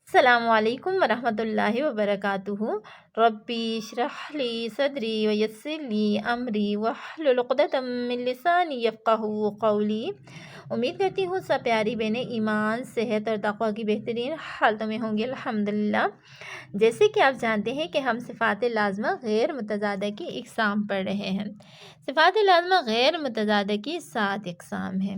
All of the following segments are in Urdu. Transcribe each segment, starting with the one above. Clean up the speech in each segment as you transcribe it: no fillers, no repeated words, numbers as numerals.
السلام علیکم ورحمۃ اللہ وبرکاتہ۔ ربی اشرح لی صدری ویسر لی امری واحلل عقدۃ من لسانی یفقہوا قولی۔ امید کرتی ہوں سب پیاری بہنیں ایمان، صحت اور تقوی کی بہترین حالتوں میں ہوں گے الحمدللہ۔ جیسے کہ آپ جانتے ہیں کہ ہم صفات لازمہ غیر متضادہ کی اقسام پڑھ رہے ہیں۔ صفات لازمہ غیر متضادہ کی 7 اقسام ہیں۔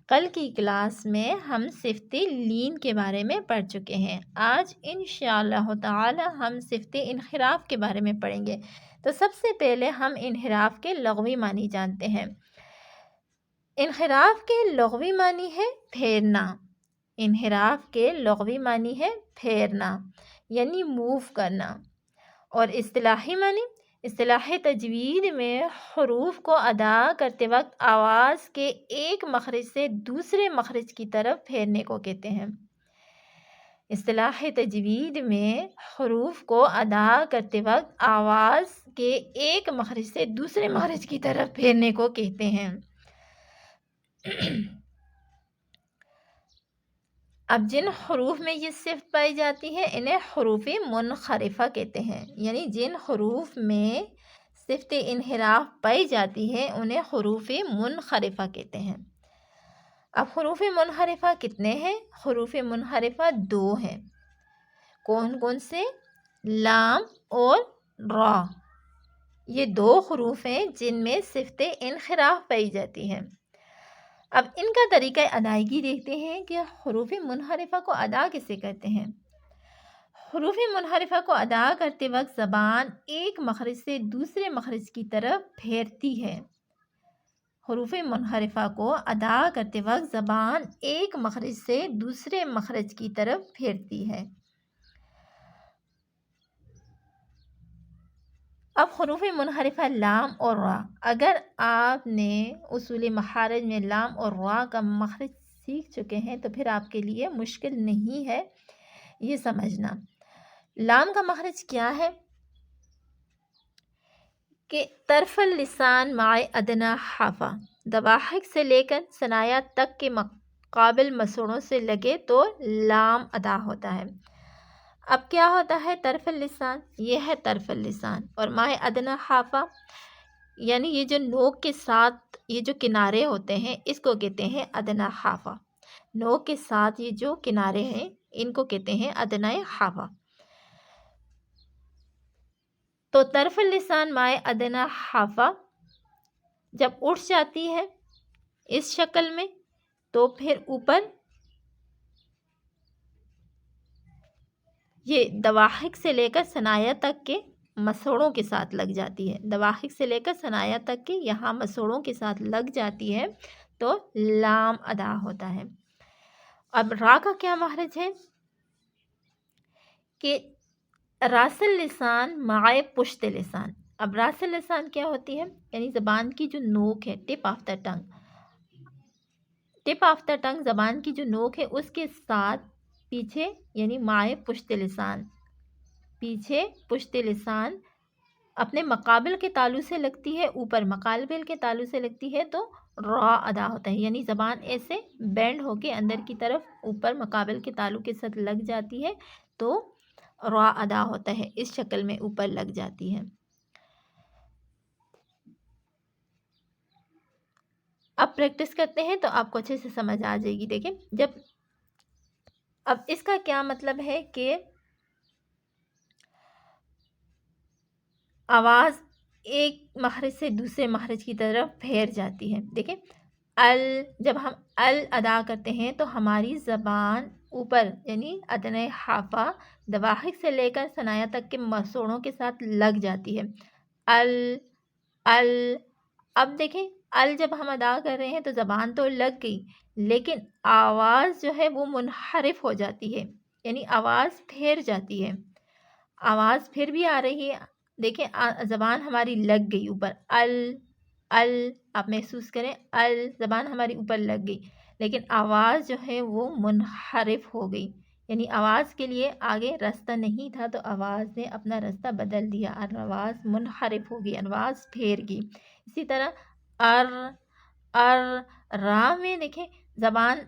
کل کی کلاس میں ہم صفت لین کے بارے میں پڑھ چکے ہیں۔ آج انشاءاللہ تعالی ہم صفت انحراف کے بارے میں پڑھیں گے۔ تو سب سے پہلے ہم انحراف کے لغوی معنی جانتے ہیں۔ انحراف کے لغوی معنی ہے پھیرنا۔ انحراف کے لغوی معنی ہے پھیرنا یعنی موو کرنا۔ اور اصطلاحی معنی، اصطلاح تجوید میں حروف کو ادا کرتے وقت آواز کے ایک مخرج سے دوسرے مخرج کی طرف پھیرنے کو کہتے ہیں۔ اصطلاح تجوید میں حروف کو ادا کرتے وقت آواز کے ایک مخرج سے دوسرے مخرج کی طرف پھیرنے کو کہتے ہیں۔ اب جن حروف میں یہ صفت پائی جاتی ہے انہیں حروف منحرفہ کہتے ہیں، یعنی جن حروف میں صفت انحراف پائی جاتی ہے انہیں حروف منحرفہ کہتے ہیں۔ اب حروف منحرفہ کتنے ہیں؟ حروف منحرفہ 2 ہیں۔ کون کون سے؟ لام اور را۔ یہ 2 حروف ہیں جن میں صفت انحراف پائی جاتی ہے۔ اب ان کا طریقہ ادائیگی دیکھتے ہیں کہ حروف منحرفہ کو ادا کیسے کرتے ہیں۔ حروف منحرفہ کو ادا کرتے وقت زبان ایک مخرج سے دوسرے مخرج کی طرف پھیرتی ہے۔ حروف منحرفہ کو ادا کرتے وقت زبان ایک مخرج سے دوسرے مخرج کی طرف پھیرتی ہے۔ اب حروف منحرفہ لام اور را، اگر آپ نے اصول مخارج میں لام اور را کا مخرج سیکھ چکے ہیں تو پھر آپ کے لیے مشکل نہیں ہے یہ سمجھنا۔ لام کا مخرج کیا ہے کہ طرف اللسان مع ادنی حافہ، دواحک سے لے کر ثنایا تک کے مقابل مسوڑوں سے لگے تو لام ادا ہوتا ہے۔ اب کیا ہوتا ہے طرف اللسان؟ یہ ہے طرف اللسان، اور مع ادنی حافہ یعنی یہ جو نوک کے ساتھ یہ جو کنارے ہوتے ہیں اس کو کہتے ہیں ادنی حافہ۔ نوک کے ساتھ یہ جو کنارے ہیں ان کو کہتے ہیں ادنی حافہ۔ تو طرف اللسان مع ادنی حافہ جب اٹھ جاتی ہے اس شکل میں تو پھر اوپر یہ دواحک سے لے کر ثنایا تک کے مسوڑوں کے ساتھ لگ جاتی ہے۔ دواحک سے لے کر ثنایا تک کے یہاں مسوڑوں کے ساتھ لگ جاتی ہے تو لام ادا ہوتا ہے۔ اب را کا کیا مخرج ہے کہ راس اللسان مع پشت لسان۔ اب راس اللسان کیا ہوتی ہے؟ یعنی زبان کی جو نوک ہے، tip of the tongue, tip of the ٹنگ زبان کی جو نوک ہے اس کے ساتھ پیچھے یعنی مع پشت لسان، پیچھے پشت لسان اپنے مقابل کے تالو سے لگتی ہے، اوپر مقابل کے تالو سے لگتی ہے تو را ادا ہوتا ہے، یعنی زبان ایسے بینڈ ہو کے اندر کی طرف اوپر مقابل کے تالو کے ساتھ لگ جاتی ہے تو را ادا ہوتا ہے، اس شکل میں اوپر لگ جاتی ہے۔ اب پریکٹس کرتے ہیں تو آپ کو اچھے سے سمجھ آ جائے گی۔ دیکھیں جب اب اس کا کیا مطلب ہے کہ آواز ایک مخرج سے دوسرے مخرج کی طرف پھیر جاتی ہے۔ دیکھیں جب ہم ادا کرتے ہیں تو ہماری زبان اوپر یعنی ادنی حافہ دواحک سے لے کر ثنایا تک کے مسوڑوں کے ساتھ لگ جاتی ہے۔ اب دیکھیں جب ہم ادا کر رہے ہیں تو زبان تو لگ گئی لیکن آواز جو ہے وہ منحرف ہو جاتی ہے، یعنی آواز پھیر جاتی ہے، آواز پھر بھی آ رہی ہے۔ دیکھیں زبان ہماری لگ گئی اوپر، آپ محسوس کریں زبان ہماری اوپر لگ گئی لیکن آواز جو ہے وہ منحرف ہو گئی، یعنی آواز کے لیے آگے راستہ نہیں تھا تو آواز نے اپنا راستہ بدل دیا اور آواز منحرف ہو گئی، آواز پھیر گئی۔ اسی طرح را میں دیکھیں زبان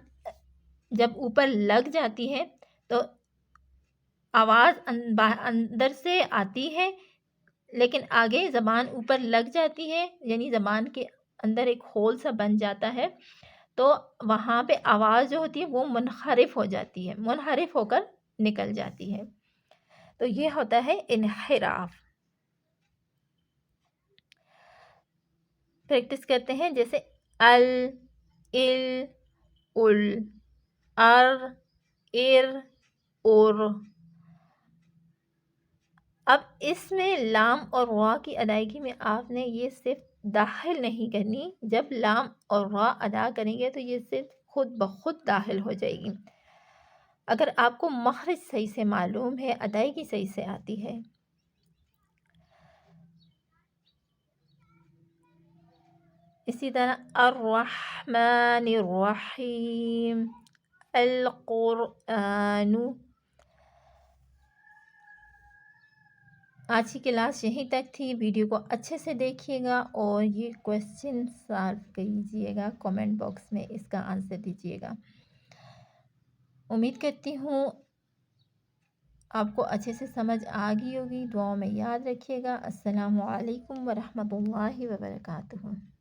جب اوپر لگ جاتی ہے تو آواز اندر سے آتی ہے لیکن آگے زبان اوپر لگ جاتی ہے، یعنی زبان کے اندر ایک ہول سا بن جاتا ہے، تو وہاں پہ آواز جو ہوتی ہے وہ منحرف ہو جاتی ہے، منحرف ہو کر نکل جاتی ہے، تو یہ ہوتا ہے انحراف۔ پریکٹس کرتے ہیں، جیسے ال، ال، ال، ار، ار، اور۔ اب اس میں لام اور را کی ادائیگی میں آپ نے یہ صرف داخل نہیں کرنی، جب لام اور را ادا کریں گے تو یہ صرف خود بخود داخل ہو جائے گی، اگر آپ کو مخرج صحیح سے معلوم ہے، ادائیگی صحیح سے آتی ہے۔ اسی طرح الرحمن الرحیم، القرآن۔ آج کی کلاس یہیں تک تھی، ویڈیو کو اچھے سے دیکھیے گا اور یہ کویسچن سالو کیجیے گا، کمنٹ باکس میں اس کا آنسر دیجیے گا۔ امید کرتی ہوں آپ کو اچھے سے سمجھ آ گئی ہوگی، دعاؤں میں یاد رکھیے گا۔ السلام علیکم ورحمۃ اللہ وبرکاتہ۔